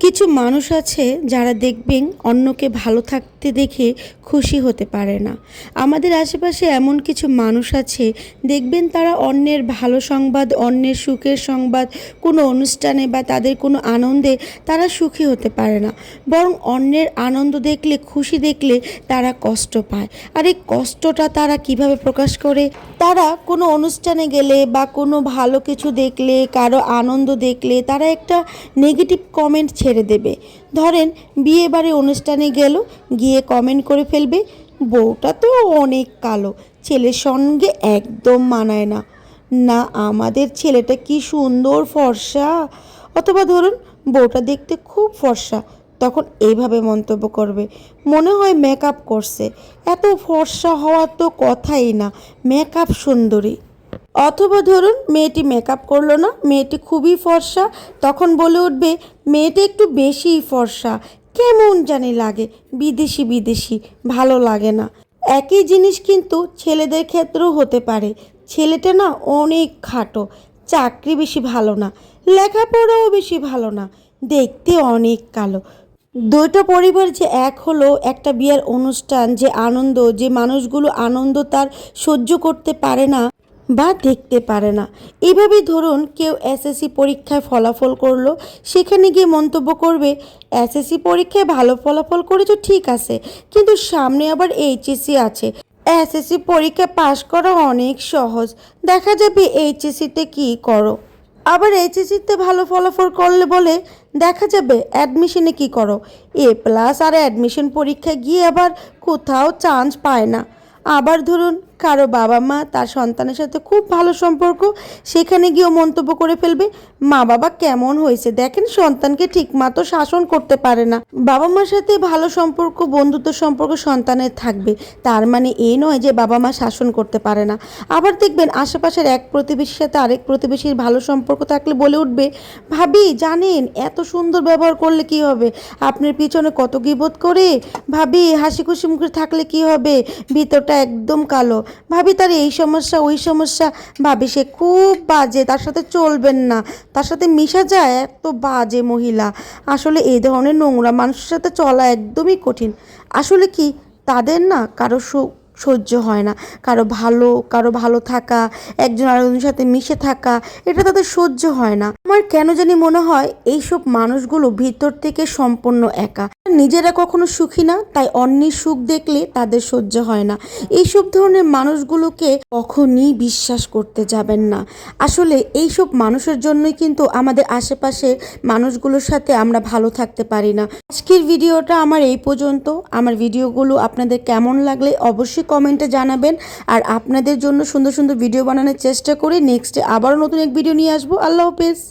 কিছু মানুষ আছে যারা দেখবেন অন্যকে ভালো থাকতে দেখে খুশি হতে পারে না। আমাদের আশেপাশে এমন কিছু মানুষ আছে, দেখবেন তারা অন্যের ভালো সংবাদ, অন্যের সুখের সংবাদ, কোনো অনুষ্ঠানে বা তাদের কোনো আনন্দে তারা সুখী হতে পারে না, বরং অন্যের আনন্দ দেখলে, খুশি দেখলে তারা কষ্ট পায়। আর এই কষ্টটা তারা কিভাবে প্রকাশ করে? তারা কোনো অনুষ্ঠানে গেলে বা কোনো ভালো কিছু দেখলে, কারো আনন্দ দেখলে তারা একটা নেগেটিভ কমেন্ট ছেড়ে দেবে। ধরেন বিয়েবাড়ি অনুষ্ঠানে গেল, গিয়ে কমেন্ট করে ফেলবে, বউটা তো অনেক কালো, ছেলের সঙ্গে একদম মানায় না, না আমাদের ছেলেটা কি সুন্দর ফর্সা। অথবা ধরুন বউটা দেখতে খুব ফর্সা, তখন এইভাবে মন্তব্য করবে, মনে হয় মেকআপ করছে, এত ফর্সা হওয়ার তো কথাই না, মেকআপ সুন্দরী। অথবা ধরুন মেয়েটি মেকআপ করলো না, মেয়েটি খুবই ফর্সা, তখন বলে উঠবে, মেয়েটা একটু বেশিই ফর্সা, কেমন জানি লাগে, বিদেশি বিদেশি, ভালো লাগে না। একই জিনিস কিন্তু ছেলেদের ক্ষেত্রেও হতে পারে। ছেলেটা না অনেক খাটো, চাকরি বেশি ভালো না, লেখাপড়াও বেশি ভালো না, দেখতে অনেক কালো। দুটো পরিবার যে এক হলো, একটা বিয়ের অনুষ্ঠান, যে আনন্দ, যে মানুষগুলো আনন্দ তার সহ্য করতে পারে না বা দেখতে পারে না। এইভাবেই ধরুন কেউ এসএসসি পরীক্ষায় ফলাফল করলো, সেখানে গিয়ে মন্তব্য করবে, এসএসসি পরীক্ষায় ভালো ফলাফল করেছো ঠিক আছে, কিন্তু সামনে আবার এইচএসসি আছে, এসএসসি পরীক্ষা পাশ করা অনেক সহজ, দেখা যাবে এইচএসসিতে কী করো। আবার এইচএসসিতে ভালো ফলাফল করলে বলে, দেখা যাবে অ্যাডমিশনে কী করো, এ+ আর অ্যাডমিশন পরীক্ষায় গিয়ে আবার কোথাও চান্স পায় না। আবার ধরুন কারো বাবা মা তার সন্তানের সাথে খুব ভালো সম্পর্ক, সেখানে গিয়েও মন্তব্য করে ফেলবে, মা বাবা কেমন হয়েছে দেখেন, সন্তানকে ঠিকমতো শাসন করতে পারে না। বাবা মার সাথে ভালো সম্পর্ক, বন্ধুত্ব সম্পর্ক সন্তানের থাকবে, তার মানে এই নয় যে বাবা মা শাসন করতে পারে না। আবার দেখবেন আশেপাশের এক প্রতিবেশীর সাথে আরেক প্রতিবেশীর ভালো সম্পর্ক থাকলে বলে উঠবে, ভাবি জানেন এত সুন্দর ব্যবহার করলে কি হবে, আপনার পিছনে কত গীবত করে, ভাবি হাসি খুশি মুখে থাকলে কি হবে, ভিতরটা একদম কালো, ভাবি তার এই সমস্যা ওই সমস্যা, ভাবি সে খুব বাজে, তার সাথে চলবেন না, তার সাথে মিশা যায়, এত বাজে মহিলা। আসলে এই ধরনের নোংরা মানুষের সাথে চলা একদমই কঠিন। আসলে কি, তাদের না কারো সহ্য হয় না, কারো ভালো থাকা, একজন আরেকজনের সাথে মিশে থাকা, এটা তাদের সহ্য হয় না। আমার কেন জানি মনে হয় এইসব মানুষগুলো ভিতর থেকে সম্পূর্ণ একা, নিজেরা কখনো সুখী না, তাই অন্যের সুখ দেখলে তাদের সহ্য হয় না। এইসব ধরনের মানুষগুলোকে কখনই বিশ্বাস করতে যাবেন না। আসলে এইসব মানুষের জন্যই কিন্তু আমাদের আশেপাশে মানুষগুলোর সাথে আমরা ভালো থাকতে পারি না। আজকের ভিডিওটা আমার এই পর্যন্ত। আমার ভিডিওগুলো আপনাদের কেমন লাগলে অবশ্যই কমেন্টে জানাবেন, আর আপনাদের জন্য সুন্দর সুন্দর ভিডিও বানানোর চেষ্টা করি। নেক্সটে আবারও নতুন এক ভিডিও নিয়ে আসবো। আল্লাহ হাফেজ।